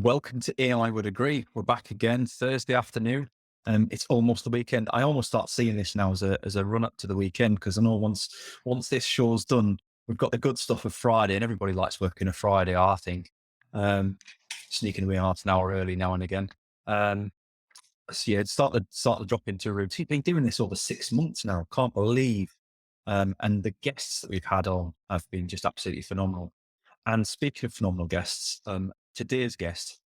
Welcome to AI Would Agree. We're back again Thursday afternoon. It's almost the weekend. I almost start seeing this now as a run up to the weekend, because I know once this show's done, we've got the good stuff of Friday, and everybody likes working a Friday, I think. Sneaking away half an hour early now and again. So yeah, start to drop into a routine. Been doing this over 6 months now. Can't believe. And the guests that we've had on have been just absolutely phenomenal. And speaking of phenomenal guests, today's guest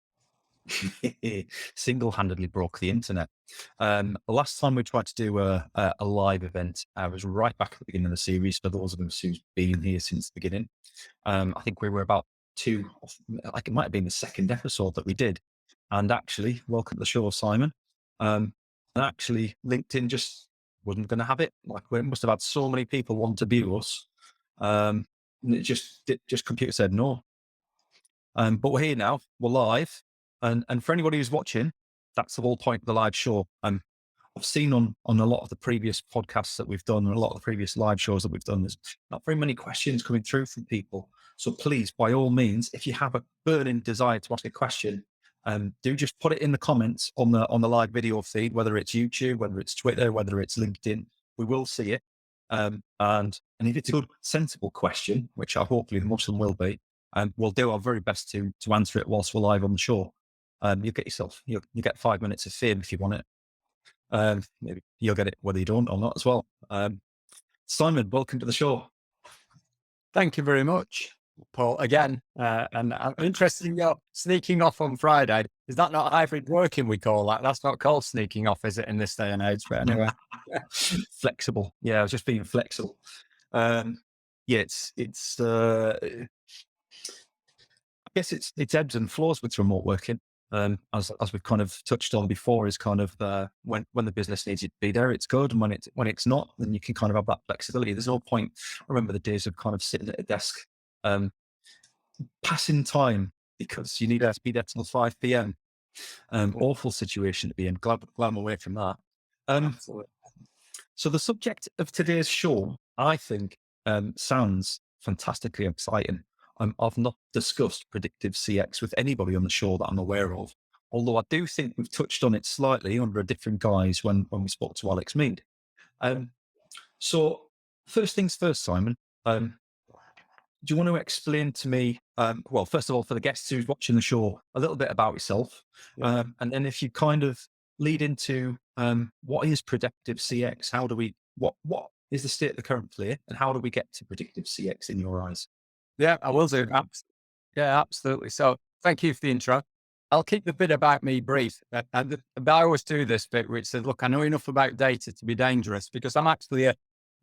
single-handedly broke the internet. The last time we tried to do a live event, was right back at the beginning of the series. For those of us who've been here since the beginning, I think we were about like it might have been the second episode that we did. And actually, welcome to the show, Simon. And actually, LinkedIn just wasn't going to have it. Like, we must have had so many people want to view us. And it just computer said no. But we're here now. We're live. And for anybody who's watching, that's the whole point of the live show. I've seen on a lot of the previous podcasts that we've done, and a lot of the previous live shows that we've done, there's not very many questions coming through from people. So please, by all means, if you have a burning desire to ask a question, do just put it in the comments on the live video feed, whether it's YouTube, whether it's Twitter, whether it's LinkedIn. We will see it. And if it's a good, sensible question, which I hopefully most of them will be, we'll do our very best to answer it whilst we're live on the show. You get 5 minutes of fame if you want it. Maybe you'll get it whether you don't or not as well. Simon, welcome to the show. Thank you very much, Paul, again. And I'm interested in your sneaking off on Friday. Is that not hybrid working, we call that? That's not called sneaking off, is it, in this day and age? But anyway. Flexible. Yeah, I was just being flexible. Yeah, it's I guess it's ebbs and flows with remote working. As we've kind of touched on before, is kind of when the business needs you to be there, it's good, and when it's not, then you can kind of have that flexibility. There's no point. I remember the days of kind of sitting at a desk, passing time because you need to be there till 5 p.m. Awful situation to be in. Glad I'm away from that. So the subject of today's show, I think, sounds fantastically exciting. I've not discussed predictive CX with anybody on the show that I'm aware of, although I do think we've touched on it slightly under a different guise when we spoke to Alex Mead. So first things first, Simon, do you want to explain to me, well, first of all, for the guests who's watching the show, a little bit about yourself, and then if you kind of lead into what is predictive CX? What is the state of the current play, and how do we get to predictive CX in your eyes? Yeah, I will do. Yeah, absolutely. So thank you for the intro. I'll keep the bit about me brief. And I always do this bit which says, look, I know enough about data to be dangerous, because I'm actually a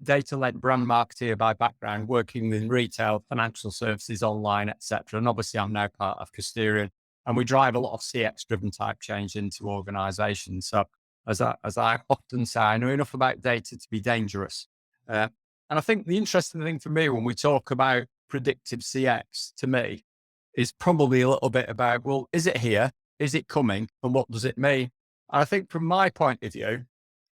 data-led brand marketeer by background, working in retail, financial services, online, etc. And obviously I'm now part of Custerian, and we drive a lot of CX-driven type change into organizations. So as I often say, I know enough about data to be dangerous. And I think the interesting thing for me when we talk about predictive CX, to me, is probably a little bit about, well, is it here? Is it coming? And what does it mean? And I think from my point of view,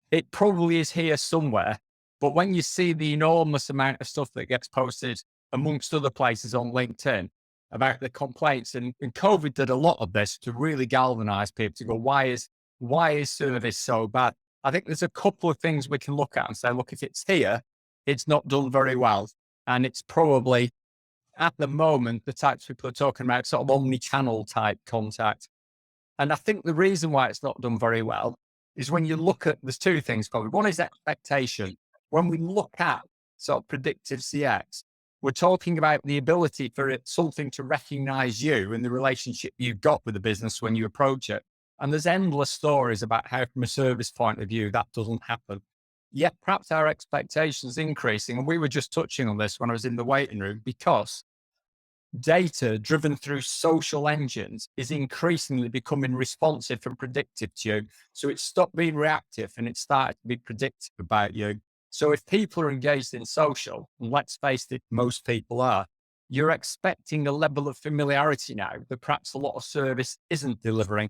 it probably is here somewhere. But when you see the enormous amount of stuff that gets posted amongst other places on LinkedIn about the complaints, and COVID did a lot of this to really galvanize people to go, why is service so bad? I think there's a couple of things we can look at and say, look, if it's here, it's not done very well. And it's probably, at the moment, the types people are talking about, sort of omni-channel type contact. And I think the reason why it's not done very well is when you look at, there's two things probably. One is expectation. When we look at sort of predictive CX, we're talking about the ability for something to recognize you and the relationship you've got with the business when you approach it. And there's endless stories about how, from a service point of view, that doesn't happen. Yet perhaps our expectations increasing. And we were just touching on this when I was in the waiting room, because data driven through social engines is increasingly becoming responsive and predictive to you. So it's stopped being reactive and it started to be predictive about you. So if people are engaged in social, and let's face it, most people are, you're expecting a level of familiarity now that perhaps a lot of service isn't delivering.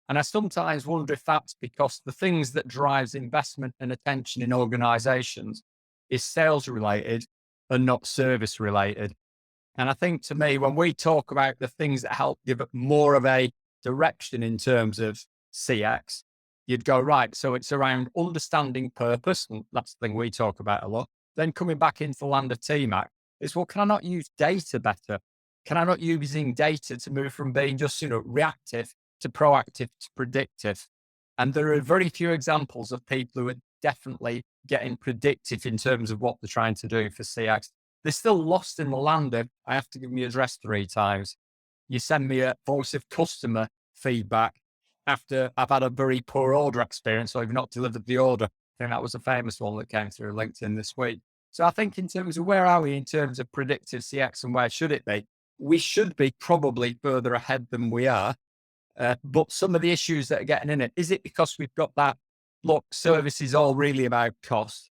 And I sometimes wonder if that's because the things that drives investment and attention in organizations is sales related and not service related. And I think to me, when we talk about the things that help give it more of a direction in terms of CX, you'd go, right. So it's around understanding purpose. And that's the thing we talk about a lot. Then coming back into the land of TMAC is, well, can I not use data better? Can I not using data to move from being just, reactive to proactive to predictive? And there are very few examples of people who are definitely getting predictive in terms of what they're trying to do for CX. They're still lost in the land of, I have to give my address 3 times. You send me a voice of customer feedback after I've had a very poor order experience, or you've not delivered the order. I think that was a famous one that came through LinkedIn this week. So I think in terms of where are we in terms of predictive CX and where should it be? We should be probably further ahead than we are. But some of the issues that are getting in it, is it because we've got that, look, service is all really about cost.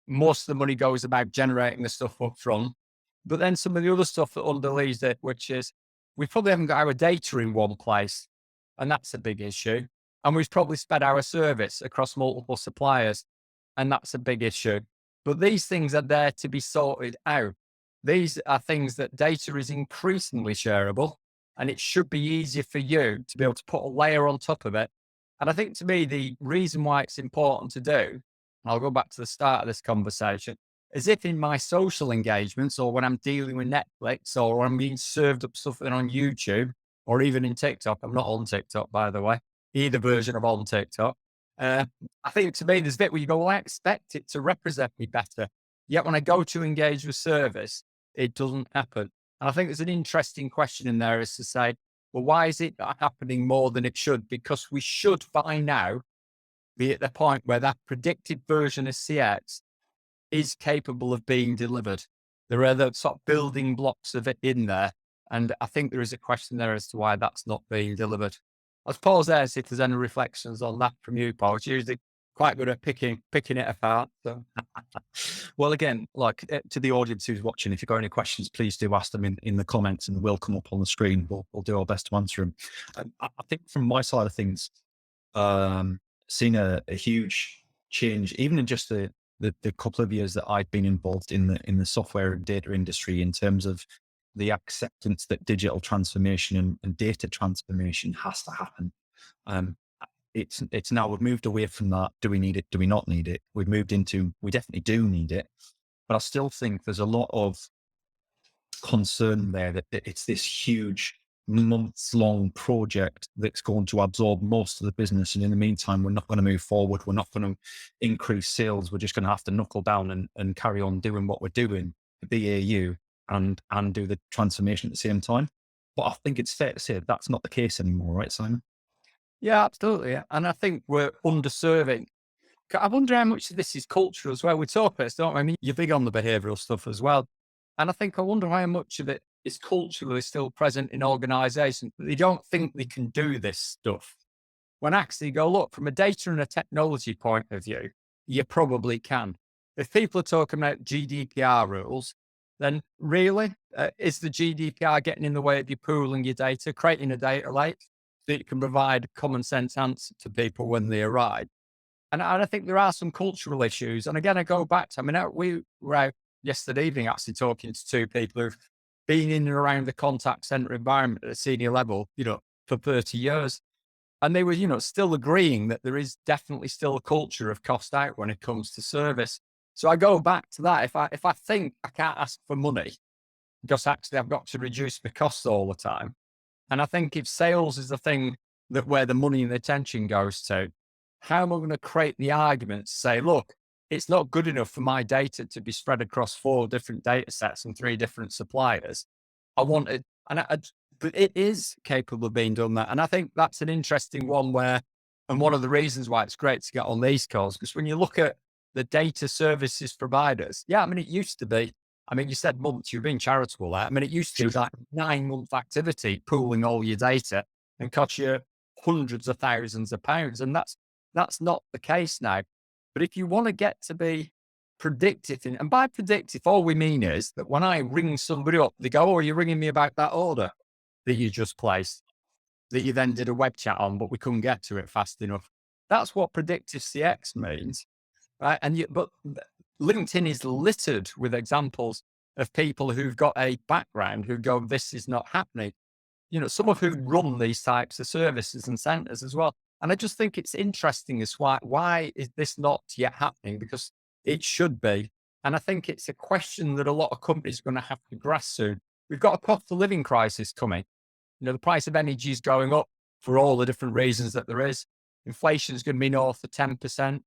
Most of the money goes about generating the stuff up front. But then some of the other stuff that underlies it, which is we probably haven't got our data in one place. And that's a big issue. And we've probably spread our service across multiple suppliers. And that's a big issue. But these things are there to be sorted out. These are things that data is increasingly shareable, and it should be easier for you to be able to put a layer on top of it. And I think to me, the reason why it's important to do, and I'll go back to the start of this conversation, is if in my social engagements or when I'm dealing with Netflix or when I'm being served up something on YouTube or even in TikTok, I'm not on TikTok, by the way, either version of on TikTok. I think to me, there's a bit where you go, well, I expect it to represent me better. Yet when I go to engage with service, it doesn't happen. And I think there's an interesting question in there is to say, well, why is it not happening more than it should? Because we should by now be at the point where that predicted version of CX is capable of being delivered. There are the sort of building blocks of it in there. And I think there is a question there as to why that's not being delivered. I'll pause there and see if there's any reflections on that from you, Paul. It's usually quite good at picking it apart. So. Well, again, like to the audience who's watching, if you've got any questions, please do ask them in the comments and we'll come up on the screen. We'll do our best to answer them. I think from my side of things, seen a huge change, even in just the couple of years that I've been involved in the software and data industry, in terms of the acceptance that digital transformation and data transformation has to happen. It's now we've moved away from that. Do we need it? Do we not need it? We've moved into, we definitely do need it. But I still think there's a lot of concern there that it's this huge months-long project that's going to absorb most of the business. And in the meantime, we're not going to move forward. We're not going to increase sales. We're just going to have to knuckle down and carry on doing what we're doing, the BAU, and do the transformation at the same time. But I think it's fair to say that's not the case anymore, right, Simon? Yeah, absolutely. And I think we're underserving. I wonder how much of this is cultural as well. We talk about this, don't we? I mean, you're big on the behavioral stuff as well. And I wonder how much of it is culturally still present in organizations. They don't think they can do this stuff. When actually you go, look, from a data and a technology point of view, you probably can. If people are talking about GDPR rules, then really, is the GDPR getting in the way of you pooling your data, creating a data lake that you can provide a common sense answer to people when they arrive? And I think there are some cultural issues. And again, I go back to, I mean, we were out yesterday evening actually talking to 2 people who've been in and around the contact center environment at a senior level, for 30 years. And they were, still agreeing that there is definitely still a culture of cost out when it comes to service. So I go back to that. If I think I can't ask for money, because actually I've got to reduce my costs all the time. And I think if sales is the thing that where the money and the attention goes to, how am I going to create the argument to say, look, it's not good enough for my data to be spread across 4 different data sets and 3 different suppliers. I want it, but it is capable of being done that. And I think that's an interesting one and one of the reasons why it's great to get on these calls, because when you look at the data services providers, yeah, I mean, it used to be, I mean, you said months, you're being charitable there. I mean, it used to be like 9-month activity, pooling all your data and cost you hundreds of thousands of pounds. And that's not the case now. But if you want to get to be predictive. And by predictive, all we mean is that when I ring somebody up, they go, oh, are you ringing me about that order that you just placed, that you then did a web chat on, but we couldn't get to it fast enough. That's what predictive CX means, right? But LinkedIn is littered with examples of people who've got a background who go, this is not happening. Some of who run these types of services and centers as well. And I just think it's interesting as why is this not yet happening? Because it should be. And I think it's a question that a lot of companies are going to have to grasp soon. We've got a cost of living crisis coming. The price of energy is going up for all the different reasons that there is. Inflation is going to be north of 10%.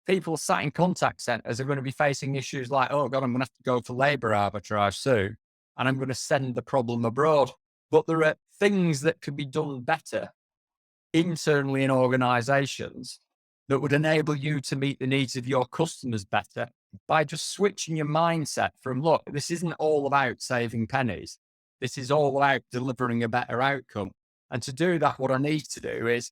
People sat in contact centers are going to be facing issues like, oh God, I'm going to have to go for labor arbitrage soon, and I'm going to send the problem abroad. But there are things that could be done better internally in organizations that would enable you to meet the needs of your customers better by just switching your mindset from, look, this isn't all about saving pennies. This is all about delivering a better outcome. And to do that, what I need to do is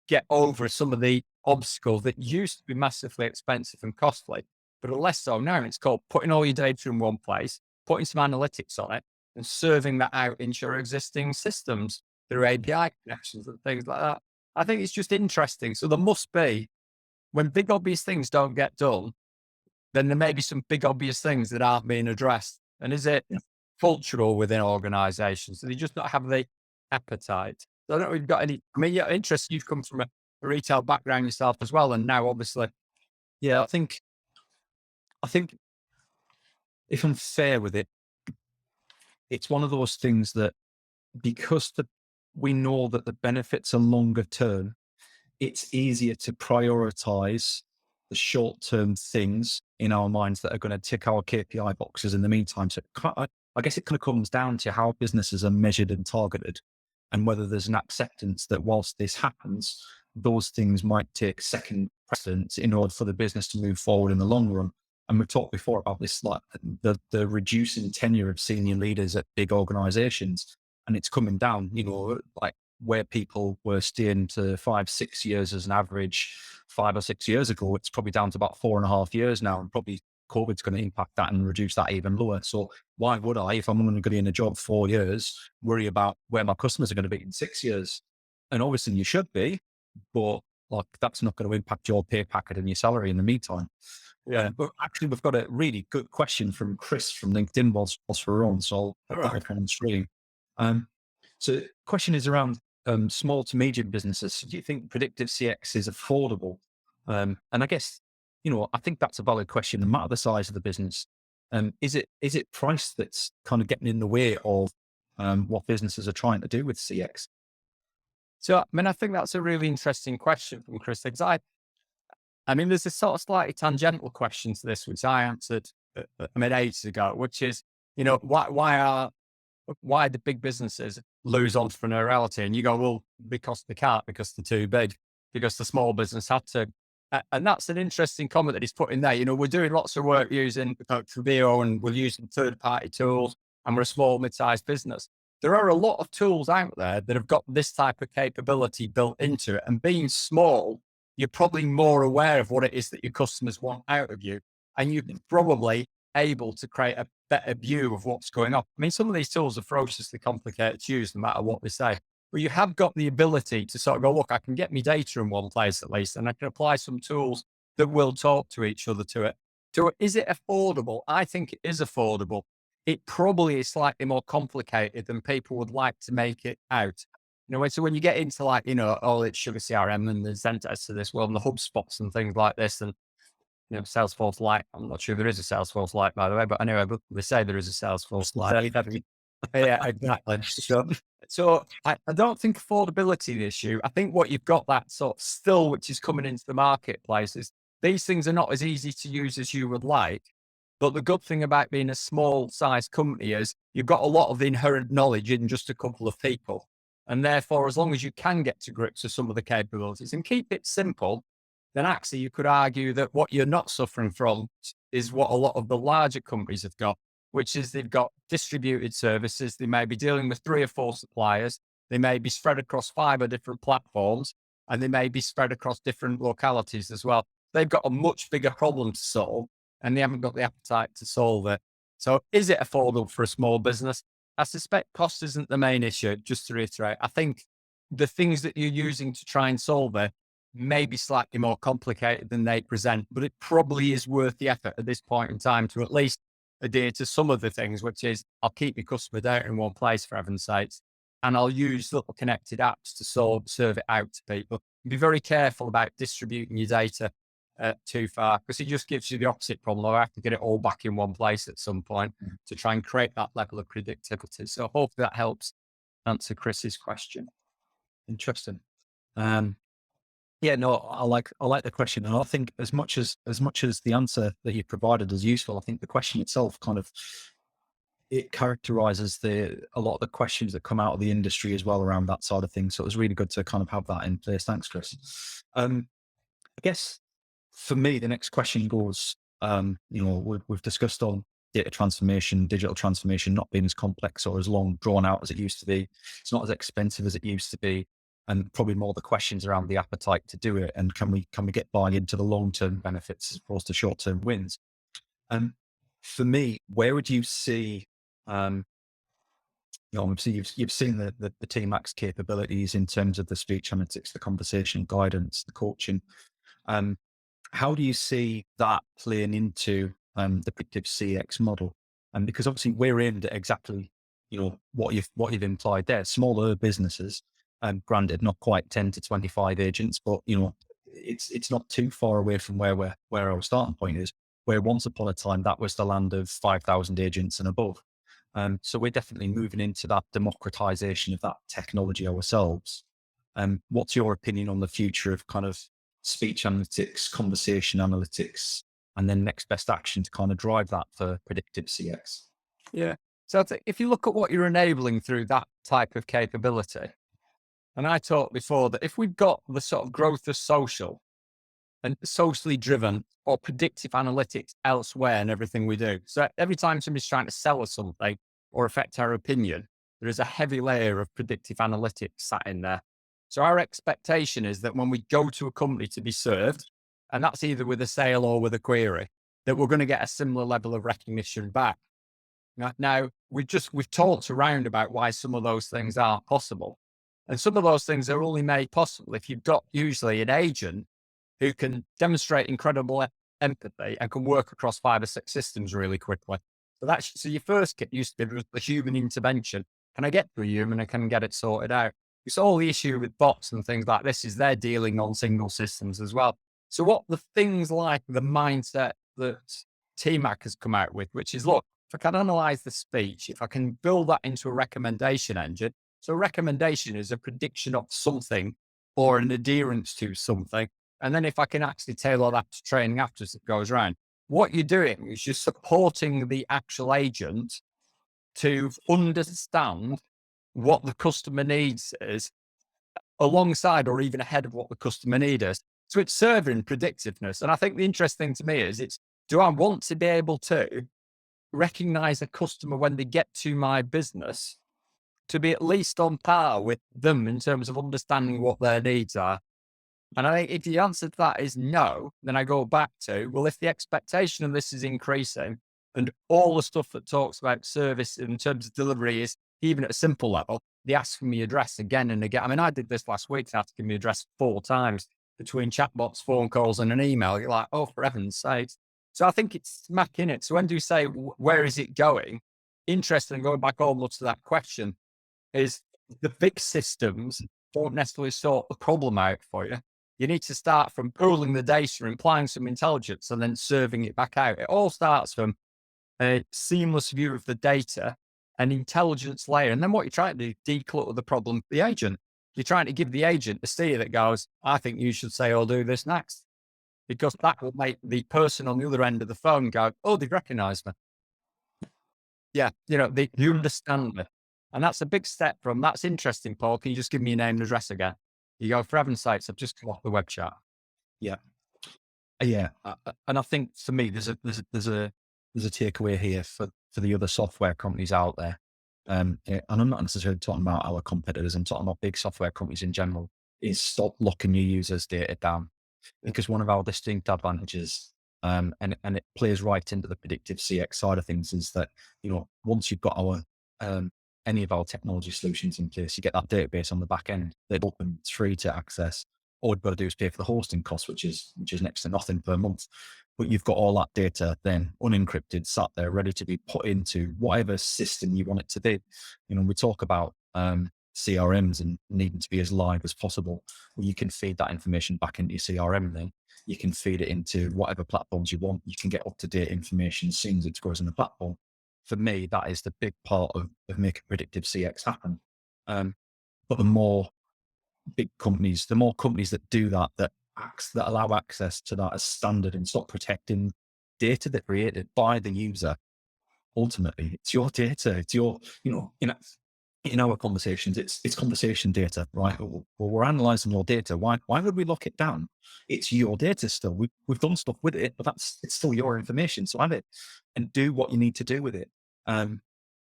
get over some of the obstacles that used to be massively expensive and costly, but are less so now. It's called putting all your data in one place, putting some analytics on it, and serving that out into your existing systems through API connections and things like that. I think it's just interesting. So there must be, when big obvious things don't get done, then there may be some big obvious things that aren't being addressed. And is it cultural within organizations? Do they just not have the appetite? So I don't know if you've got any, you're interested, you've come from a retail background yourself as well. And now obviously, Yeah, I think if I'm fair with it, it's one of those things that because we know that the benefits are longer term, it's easier to prioritize the short-term things in our minds that are going to tick our KPI boxes in the meantime. So I guess it kind of comes down to how businesses are measured and targeted, and whether there's an acceptance that whilst this happens, those things might take second precedence in order for the business to move forward in the long run. And we've talked before about this, like the reducing tenure of senior leaders at big organizations. And it's coming down, like where people were staying to 5-6 years as an average 5 or 6 years ago, it's probably down to about 4.5 years now. And probably COVID's going to impact that and reduce that even lower. So why would I, if I'm going to be in a job 4 years, worry about where my customers are going to be in 6 years? And obviously you should be, but like that's not going to impact your pay packet and your salary in the meantime. Yeah, but actually we've got a really good question from Chris from LinkedIn whilst we're on. So I'll put that up on the screen. So the question is around small to medium businesses. Do you think predictive CX is affordable? And I guess, I think that's a valid question no matter the size of the business. Is it price that's kind of getting in the way of what businesses are trying to do with CX? So, I think that's a really interesting question from Chris, because there's a sort of slightly tangential question to this, which I answered ages ago, which is, why the big businesses lose entrepreneuriality? And you go, well, because they can't, because they're too big, because the small business had to. And that's an interesting comment that he's put in there. We're doing lots of work using Trivio, and we're using third-party tools, and we're a small, mid-sized business. There are a lot of tools out there that have got this type of capability built into it. And being small, you're probably more aware of what it is that your customers want out of you. And you're probably able to create a better view of what's going on. Some of these tools are ferociously complicated to use no matter what they say. But you have got the ability to sort of go, look, I can get my data in one place at least, and I can apply some tools that will talk to each other to it. Is it affordable? I think it is affordable. It probably is slightly more complicated than people would like to make it out. So when you get into it's Sugar CRM and the Zendesk to this world and the HubSpots and things like this, and Salesforce Lite. I'm not sure there is a Salesforce Lite, by the way, but anyway, they say there is a Salesforce Lite. Yeah, exactly. So I don't think affordability the issue. I think what you've got that sort of still, which is coming into the marketplace, is these things are not as easy to use as you would like. But the good thing about being a small size company is you've got a lot of the inherent knowledge in just a couple of people. And therefore, as long as you can get to grips with some of the capabilities and keep it simple, then actually you could argue that what you're not suffering from is what a lot of the larger companies have got, which is they've got distributed services. They may be dealing with 3 or 4 suppliers. They may be spread across 5 or different platforms, and they may be spread across different localities as well. They've got a much bigger problem to solve and they haven't got the appetite to solve it. So is it affordable for a small business? I suspect cost isn't the main issue. Just to reiterate, I think the things that you're using to try and solve it may be slightly more complicated than they present, but it probably is worth the effort at this point in time to at least adhere to some of the things, which is I'll keep your customer data in one place for heaven's sakes, and I'll use little connected apps to serve it out to people. Be very careful about distributing your data too far, because it just gives you the opposite problem. I have to get it all back in one place at some point to try and create that level of predictivity. So hopefully that helps answer Chris's question. Interesting. Yeah, no, I like the question, and I think as much as the answer that you provided is useful, I think the question itself kind of it characterizes a lot of the questions that come out of the industry as well around that side of things. So it was really good to kind of have that in place. Thanks, Chris. I guess for me, the next question goes, we've discussed on data transformation, digital transformation not being as complex or as long drawn out as it used to be. It's not as expensive as it used to be. And probably more the questions around the appetite to do it. And can we get buy into the long-term benefits as opposed to short-term wins? For me, where would you see, obviously you've seen the TMAC's capabilities in terms of the speech analytics, the conversational guidance, the coaching. How do you see that playing into the Predictive CX model? And because obviously we're aimed at exactly what you've implied there, smaller businesses, granted not quite 10 to 25 agents, but it's not too far away from where our starting point is. Where once upon a time that was the land of 5,000 agents and above. So we're definitely moving into that democratization of that technology ourselves. What's your opinion on the future of kind of speech analytics, conversation analytics, and then next best action to kind of drive that for Predictive CX? Yeah. So I think if you look at what you're enabling through that type of capability, and I talked before that if we've got the sort of growth of social and socially driven or predictive analytics elsewhere in everything we do. So every time somebody's trying to sell us something or affect our opinion, there is a heavy layer of predictive analytics sat in there. So our expectation is that when we go to a company to be served, and that's either with a sale or with a query, that we're going to get a similar level of recognition back. Now we've talked around about why some of those things aren't possible. And some of those things are only made possible if you've got usually an agent who can demonstrate incredible empathy and can work across 5 or 6 systems really quickly. So your first kit used to be the human intervention. Can I get to a human and can get it sorted out? It's all the issue with bots and things like this is they're dealing on single systems as well. So what the things like the mindset that TMAC has come out with, which is, look, if I can analyze the speech, if I can build that into a recommendation engine. So a recommendation is a prediction of something or an adherence to something. And then if I can actually tailor that to training after it goes around, what you're doing is you're supporting the actual agent to understand what the customer needs is alongside or even ahead of what the customer need is. So it's serving predictiveness. And I think the interesting thing to me is do I want to be able to recognize a customer when they get to my business to be at least on par with them in terms of understanding what their needs are? And I think if the answer to that is no, then I go back to, well, if the expectation of this is increasing and all the stuff that talks about service in terms of delivery is even at a simple level, they ask for me address again and again. I mean, I did this last week, they had to give me address 4 times between chatbots, phone calls and an email. You're like, oh, for heaven's sake. So I think it's smack in it. So when do you say, where is it going? Interesting, going back almost to that question, is the big systems don't necessarily sort the problem out for you. You need to start from pooling the data, implying some intelligence, and then serving it back out. It all starts from a seamless view of the data, an intelligence layer. And then what you're trying to do, declutter the problem for the agent. You're trying to give the agent a steer that goes, I think you should say or do this next. Because that will make the person on the other end of the phone go, oh, they've recognized me. Yeah, you understand me. And that's a big step from, that's interesting, Paul. Can you just give me your name and address again? You go, for heaven's sakes, I've just come off the web chat. Yeah. Yeah. And I think for me, there's a takeaway here for the other software companies out there. And I'm not necessarily talking about our competitors. I'm talking about big software companies in general, is stop locking your users' data down. Because one of our distinct advantages And it plays right into the predictive CX side of things. Is that, once you've got our any of our technology solutions in place, you get that database on the back end that open, it's free to access. All you've got to do is pay for the hosting cost, which is next to nothing per month. But you've got all that data then unencrypted, sat there, ready to be put into whatever system you want it to be. We talk about CRMs and needing to be as live as possible. Well, you can feed that information back into your CRM. Then you can feed it into whatever platforms you want. You can get up to date information as soon as it goes on the platform. For me, that is the big part of making predictive CX happen. But the more the more companies that do that, that allow access to that as standard and stop protecting data that created by the user. Ultimately, it's your data. It's your, in our conversations, it's conversation data, right? Well, we're analyzing your data. Why would we lock it down? It's your data still. We've done stuff with it, but it's still your information. So have it and do what you need to do with it.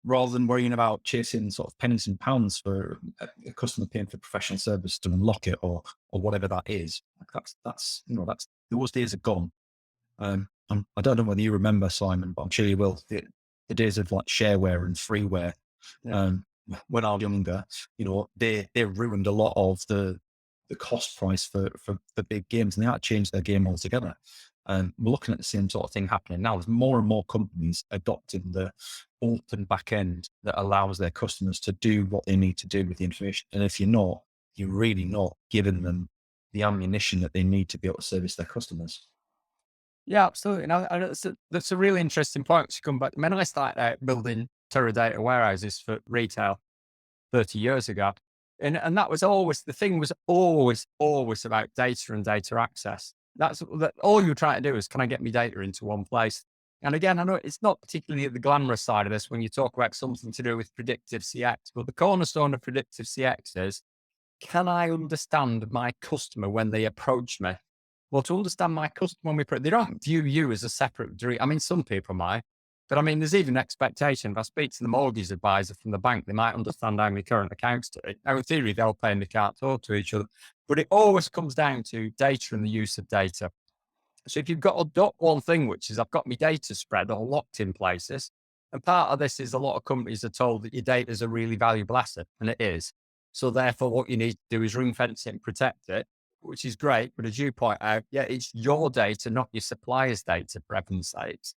Rather than worrying about chasing sort of pennies and pounds for a customer paying for professional service to unlock it or whatever that is. That's those days are gone. I don't know whether you remember, Simon, but I'm sure you will. The days of like shareware and freeware. Yeah. When I was younger, they ruined a lot of the cost price for the big games, and they had to change their game altogether. We're looking at the same sort of thing happening now. There's more and more companies adopting the open back end that allows their customers to do what they need to do with the information. And if you're not, you're really not giving them the ammunition that they need to be able to service their customers. Yeah, absolutely. And that's a really interesting point to come back. When I started out building Teradata warehouses for retail 30 years ago, and that was always, the thing was always about data and data access. That all you're trying to do is, can I get my data into one place? And again, I know it's not particularly the glamorous side of this when you talk about something to do with predictive CX, but the cornerstone of predictive CX is, can I understand my customer when they approach me? Well, to understand my customer when they don't view you as a separate. I mean, some people might, but I mean, there's even expectation. If I speak to the mortgage advisor from the bank, they might understand how many current accounts to it. Now, in theory, they'll pay and they can't talk to each other, but it always comes down to data and the use of data. So if you've got to adopt one thing, which is I've got my data spread or locked in places, and part of this is a lot of companies are told that your data is a really valuable asset, and it is. So therefore, what you need to do is ring fence it and protect it, which is great. But as you point out, yeah, it's your data, not your supplier's data, for heaven's sakes.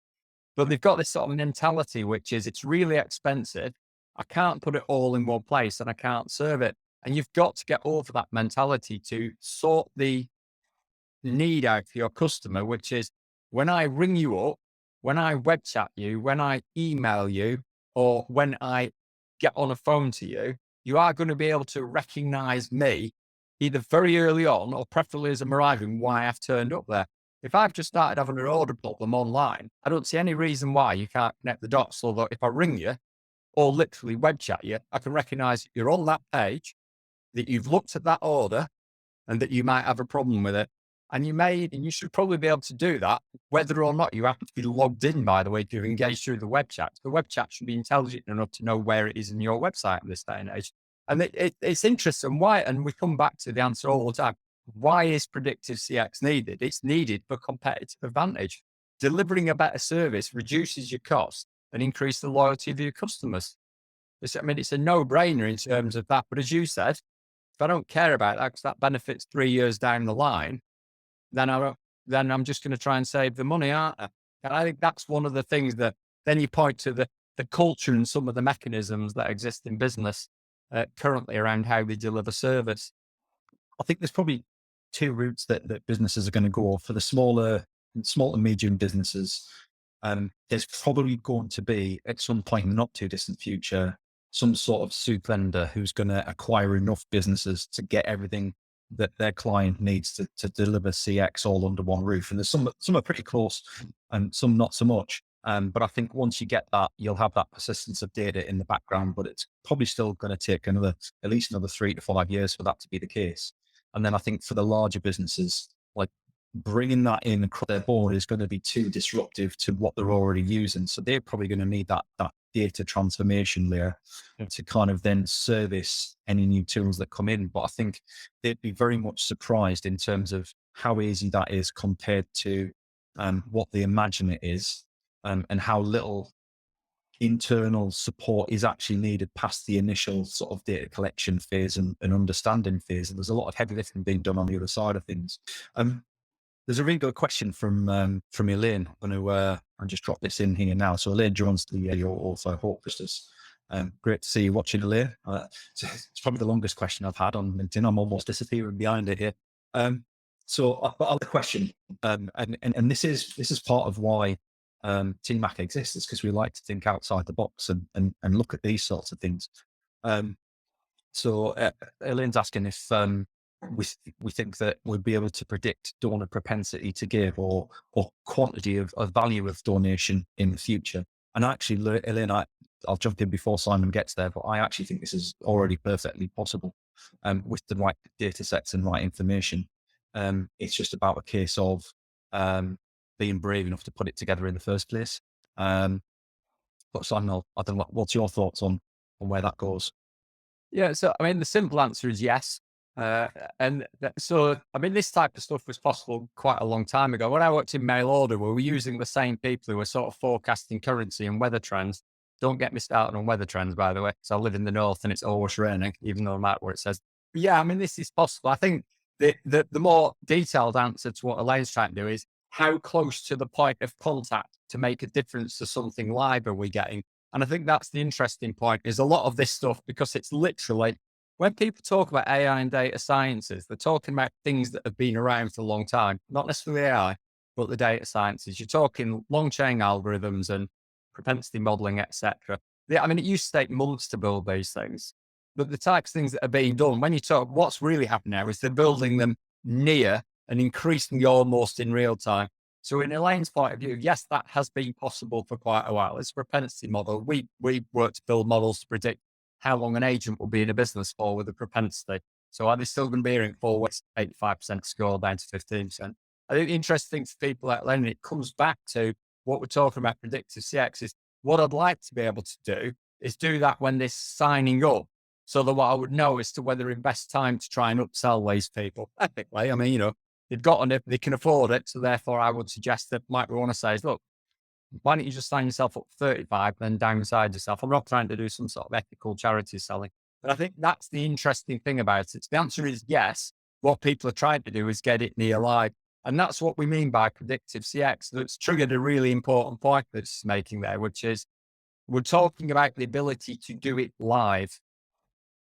But they've got this sort of mentality, which is it's really expensive. I can't put it all in one place and I can't serve it. And you've got to get over that mentality to sort the need out for your customer, which is when I ring you up, when I web chat you, when I email you, or when I get on a phone to you, you are going to be able to recognize me either very early on or preferably as I'm arriving, why I've turned up there. If I've just started having an order problem online, I don't see any reason why you can't connect the dots. Although if I ring you or literally web chat you, I can recognize you're on that page, that you've looked at that order, and that you might have a problem with it. And you should probably be able to do that, whether or not you happen to be logged in, by the way, if you've engaged through the web chat. The web chat should be intelligent enough to know where it is in your website in this day and age. And it's interesting why, and we come back to the answer all the time. Why is predictive CX needed? It's needed for competitive advantage. Delivering a better service reduces your cost and increase the loyalty of your customers. It's a no-brainer in terms of that. But as you said, if I don't care about that because that benefits 3 years down the line, then I'm just going to try and save the money, aren't I? And I think that's one of the things that then you point to the culture and some of the mechanisms that exist in business currently around how they deliver service. I think there's probably two routes that businesses are going to go for the small and medium businesses. There's probably going to be at some point in the not too distant future, some sort of soup vendor who's going to acquire enough businesses to get everything that their client needs to deliver CX all under one roof. And there's some are pretty close and some not so much. But I think once you get that, you'll have that persistence of data in the background, but it's probably still going to take at least another 3 to 5 years for that to be the case. And then I think for the larger businesses, like bringing that in across their board is going to be too disruptive to what they're already using. So they're probably going to need that data transformation layer to kind of then service any new tools that come in. But I think they'd be very much surprised in terms of how easy that is compared to what they imagine it is, and how little internal support is actually needed past the initial sort of data collection phase and understanding phase. And there's a lot of heavy lifting being done on the other side of things. There's a really good question from Elaine. I'm going to I'll just drop this in here now. So Elaine joins your also Hawk Christus. Great to see you watching, Elaine. It's probably the longest question I've had on LinkedIn. I'm almost disappearing behind it here. So I've got another question, and this is part of why TMAC exists, is because we like to think outside the box and look at these sorts of things. So Elaine's asking if we think that we'll be able to predict donor propensity to give or quantity of value of donation in the future. And actually, Elaine, I'll jump in before Simon gets there, but I actually think this is already perfectly possible with the right data sets and right information. It's just about a case of being brave enough to put it together in the first place. But Simon, I don't know, what's your thoughts on where that goes? Yeah, so I mean, the simple answer is yes. So, I mean, this type of stuff was possible quite a long time ago. When I worked in mail order, we were using the same people who were sort of forecasting currency and weather trends. Don't get me started on weather trends, by the way. So I live in the north and it's always raining, even though I'm out where it says. But yeah, I mean, this is possible. I think the more detailed answer to what Elaine's trying to do is how close to the point of contact to make a difference to something live are we getting? And I think that's the interesting point, is a lot of this stuff, because it's literally, when people talk about AI and data sciences, they're talking about things that have been around for a long time, not necessarily AI, but the data sciences. You're talking long chain algorithms and propensity modeling, etc. Yeah, I mean, it used to take months to build these things, but the types of things that are being done, when you talk, what's really happening now is they're building them near and increasingly almost in real time. So in Elaine's point of view, yes, that has been possible for quite a while. It's a propensity model. We work to build models to predict how long an agent will be in a business for with a propensity. So are they still going to be here in 4 weeks, 85% score down to 15%? I think the interesting thing for people like Len, it comes back to what we're talking about predictive CX, is what I'd like to be able to do is do that when they're signing up. So that what I would know as to whether invest time to try and upsell these people. Ethically, I mean, they've got it, they can afford it. So therefore I would suggest that might we want to say is, look, why don't you just sign yourself up for 35 and then downside yourself? I'm not trying to do some sort of ethical charity selling, but I think that's the interesting thing about it. The answer is yes. What people are trying to do is get it near live. And that's what we mean by predictive CX. That's triggered a really important point that's making there, which is we're talking about the ability to do it live,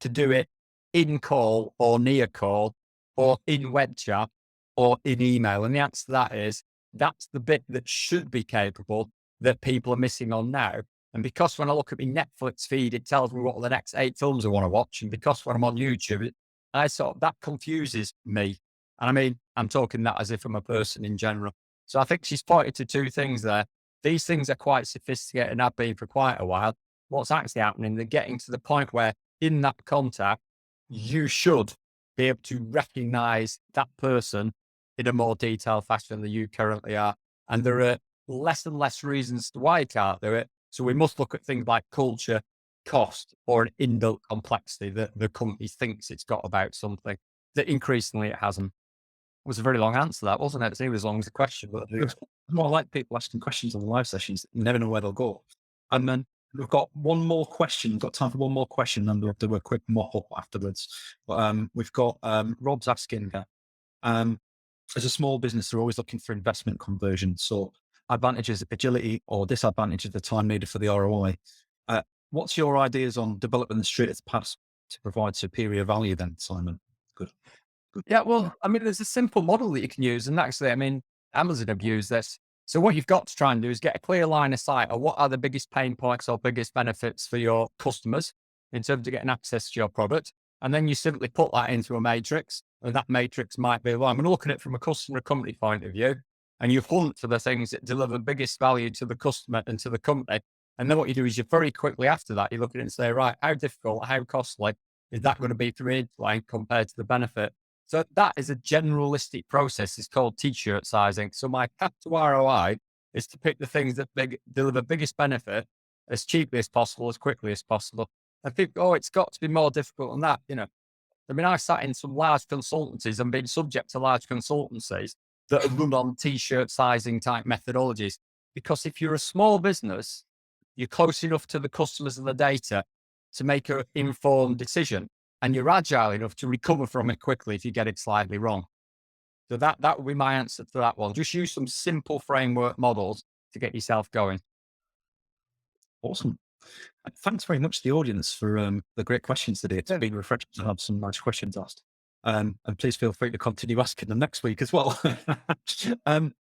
to do it in call or near call or in web chat or in email. And the answer to that is that's the bit that should be capable that people are missing on now. And because when I look at my Netflix feed, it tells me what are the next 8 films I want to watch. And because when I'm on YouTube, that confuses me. And I mean, I'm talking that as if I'm a person in general. So I think she's pointed to 2 things there. These things are quite sophisticated and have been for quite a while. What's actually happening, they're getting to the point where in that contact, you should be able to recognize that person in a more detailed fashion than you currently are. And there are less and less reasons why you can't do it. So we must look at things like culture, cost, or an inbuilt complexity that the company thinks it's got about something that increasingly it hasn't. It was a very long answer, that wasn't it? It seemed as long as a question, but More like people asking questions on the live sessions. You never know where they'll go. And then we've got one more question. We've got time for one more question, and we'll do a quick mop up afterwards. But we've got Rob's asking, as a small business, they're always looking for investment conversion. So advantages of agility or disadvantages of the time needed for the ROI. What's your ideas on developing the straightest path to provide superior value then, Simon? Good. yeah, well, I mean, there's a simple model that you can use. And actually, I mean, Amazon have used this. So what you've got to try and do is get a clear line of sight of what are the biggest pain points or biggest benefits for your customers in terms of getting access to your product. And then you simply put that into a matrix. And that matrix might be, well, I'm going to look at it from a customer company point of view. And you hunt for the things that deliver biggest value to the customer and to the company. And then what you do is you very quickly after that, you look at it and say, right, how difficult, how costly is that going to be to line compared to the benefit? So that is a generalistic process. It's called T-shirt sizing. So my path to ROI is to pick the things that deliver biggest benefit as cheaply as possible, as quickly as possible. And people, oh, it's got to be more difficult than that. I mean, I sat in some large consultancies and been subject to large consultancies that are run on t-shirt sizing type methodologies. Because if you're a small business, you're close enough to the customers and the data to make an informed decision, and you're agile enough to recover from it quickly if you get it slightly wrong. So that would be my answer to that one. Just use some simple framework models to get yourself going. Awesome. Thanks very much to the audience for the great questions today. It's Yeah. been refreshing to have some nice questions asked. And please feel free to continue asking them next week as well.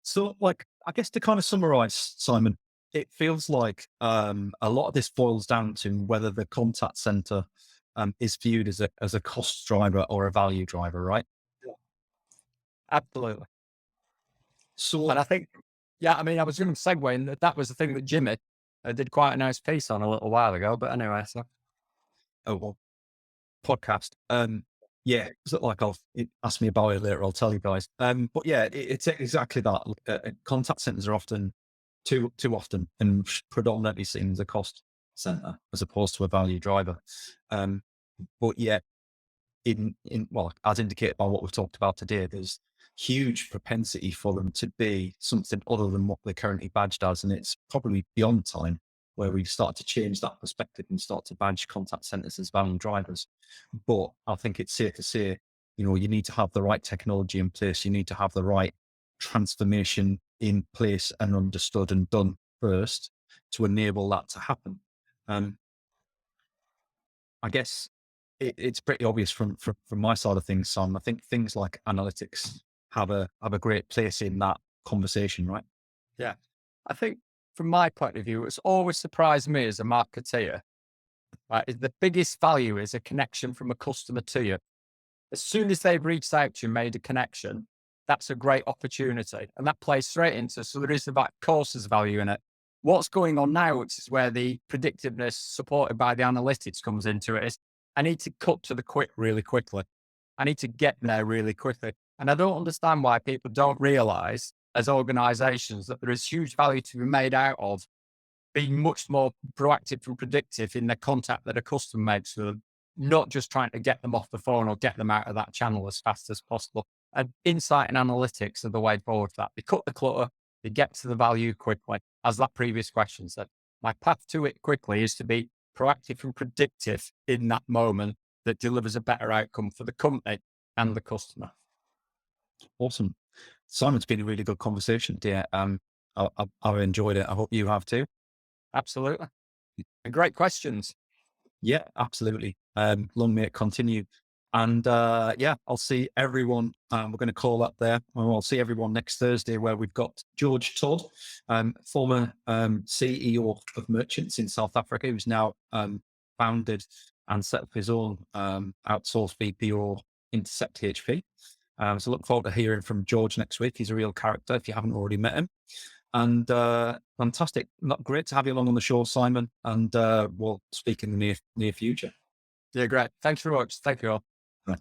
So, like, I guess to kind of summarize, Simon, it feels like a lot of this boils down to whether the contact center is viewed as a cost driver or a value driver, right? Absolutely. And So, I think, yeah, I mean, I was going to segue in that was the thing that Jimmy did quite a nice piece on a little while ago. But anyway, so oh, well, podcast. Yeah, it's not like ask me about it later. I'll tell you guys. But yeah, it's exactly that. Contact centers are often too often and predominantly seen as a cost center as opposed to a value driver. But yeah, well, as indicated by what we've talked about today, there's huge propensity for them to be something other than what they're currently badged as, and it's probably beyond time where we start to change that perspective and start to badge contact centers as value drivers. But I think it's safe to say, you need to have the right technology in place. You need to have the right transformation in place and understood and done first to enable that to happen. Um, I guess it's pretty obvious from my side of things, Sam. I think things like analytics have a great place in that conversation, right? yeah, I think from my point of view, it's always surprised me as a marketeer. Right, is the biggest value is a connection from a customer to you. As soon as they've reached out to you, made a connection, that's a great opportunity. And that plays straight into, so there is about courses value in it. What's going on now, which is where the predictiveness supported by the analytics comes into it, is I need to cut to the quick really quickly. I need to get there really quickly. And I don't understand why people don't realize as organizations that there is huge value to be made out of being much more proactive and predictive in the contact that a customer makes with them, not just trying to get them off the phone or get them out of that channel as fast as possible. And insight and analytics are the way forward for that. They cut the clutter, they get to the value quickly. As that previous question said, my path to it quickly is to be proactive and predictive in that moment that delivers a better outcome for the company and the customer. Awesome. Simon, it's been a really good conversation, dear. I've enjoyed it. I hope you have too. Absolutely. And great questions. Yeah, absolutely. Long may it continue. And yeah, I'll see everyone. We're going to call up there. I'll see everyone next Thursday where we've got George Todd, former CEO of Merchants in South Africa, who's now founded and set up his own outsourced BPO Intercept HP. So look forward to hearing from George next week. He's a real character if you haven't already met him. And fantastic. Great to have you along on the show, Simon. And we'll speak in the near future. Yeah, great. Thanks very much. Thank you all. Right.